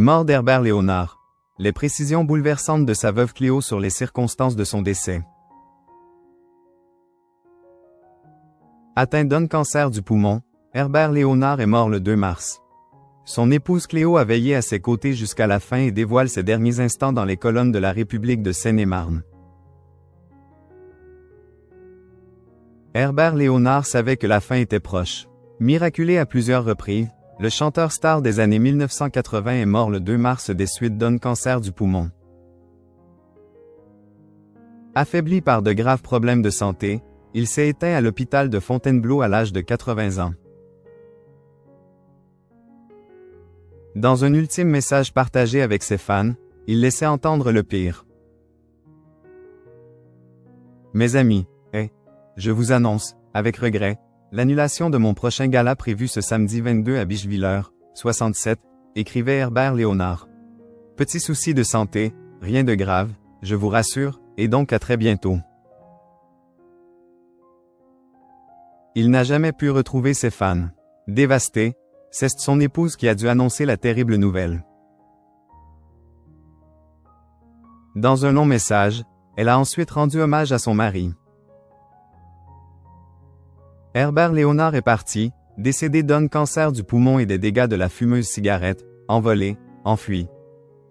Mort d'Herbert Léonard. Les précisions bouleversantes de sa veuve Cléo sur les circonstances de son décès. Atteint d'un cancer du poumon, Herbert Léonard est mort le 2 mars. Son épouse Cléo a veillé à ses côtés jusqu'à la fin et dévoile ses derniers instants dans les colonnes de la République de Seine-et-Marne. Herbert Léonard savait que la fin était proche. Miraculé à plusieurs reprises, le chanteur star des années 1980 est mort le 2 mars des suites d'un cancer du poumon. Affaibli par de graves problèmes de santé, il s'est éteint à l'hôpital de Fontainebleau à l'âge de 80 ans. Dans un ultime message partagé avec ses fans, il laissait entendre le pire. Mes amis, je vous annonce, avec regret, l'annulation de mon prochain gala prévu ce samedi 22 à Bischwiller, 67, écrivait Herbert Léonard. Petit souci de santé, rien de grave, je vous rassure, et donc à très bientôt. Il n'a jamais pu retrouver ses fans. Dévasté, c'est son épouse qui a dû annoncer la terrible nouvelle. Dans un long message, elle a ensuite rendu hommage à son mari. Herbert Léonard est parti, décédé d'un cancer du poumon et des dégâts de la fumeuse cigarette, envolé, enfui.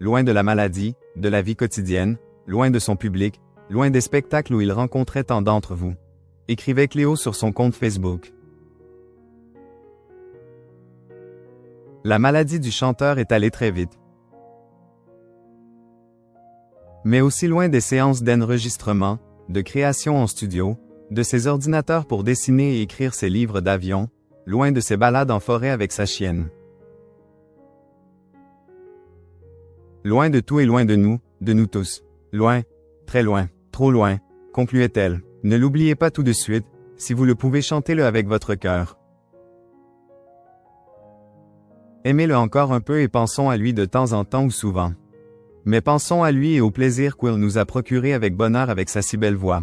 Loin de la maladie, de la vie quotidienne, loin de son public, loin des spectacles où il rencontrait tant d'entre vous. Écrivait Cléo sur son compte Facebook. La maladie du chanteur est allée très vite. Mais aussi loin des séances d'enregistrement, de création en studio, de ses ordinateurs pour dessiner et écrire ses livres d'avion, loin de ses balades en forêt avec sa chienne. Loin de tout et loin de nous tous. Loin, très loin, trop loin, concluait-elle. Ne l'oubliez pas tout de suite, si vous le pouvez chantez-le avec votre cœur. Aimez-le encore un peu et pensons à lui de temps en temps ou souvent. Mais pensons à lui et au plaisir qu'il nous a procuré avec bonheur avec sa si belle voix.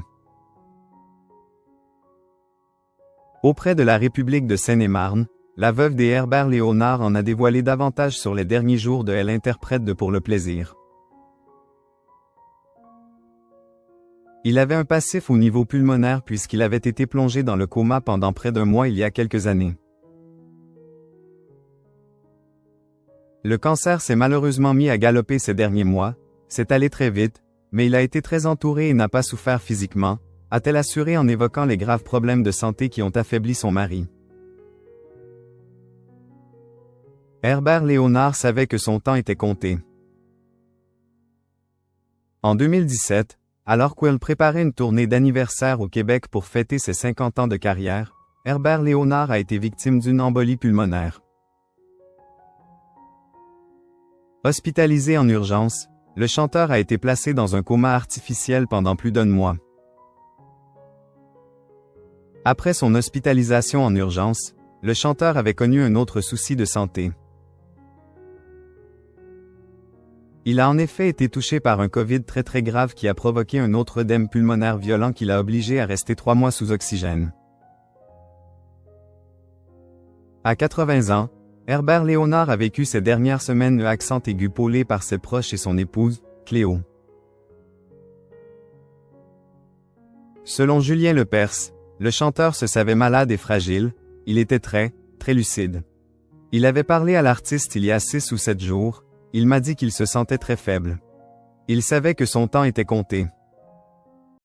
Auprès de la République de Seine-et-Marne, la veuve des Herbert Léonard en a dévoilé davantage sur les derniers jours de Elle interprète de Pour le plaisir. Il avait un passif au niveau pulmonaire puisqu'il avait été plongé dans le coma pendant près d'1 mois il y a quelques années. Le cancer s'est malheureusement mis à galoper ces derniers mois, c'est allé très vite, mais il a été très entouré et n'a pas souffert physiquement, a-t-elle assuré en évoquant les graves problèmes de santé qui ont affaibli son mari. Herbert Léonard savait que son temps était compté. En 2017, alors qu'il préparait une tournée d'anniversaire au Québec pour fêter ses 50 ans de carrière, Herbert Léonard a été victime d'une embolie pulmonaire. Hospitalisé en urgence, le chanteur a été placé dans un coma artificiel pendant plus d'1 mois. Après son hospitalisation en urgence, le chanteur avait connu un autre souci de santé. Il a en effet été touché par un COVID très grave qui a provoqué un autre œdème pulmonaire violent qui l'a obligé à rester 3 mois sous oxygène. À 80 ans, Herbert Léonard a vécu ces dernières semaines le accent aigu paulé par ses proches et son épouse, Cléo. Selon Julien Lepers, le chanteur se savait malade et fragile, il était très lucide. Il avait parlé à l'artiste il y a 6 ou 7 jours, il m'a dit qu'il se sentait très faible. Il savait que son temps était compté.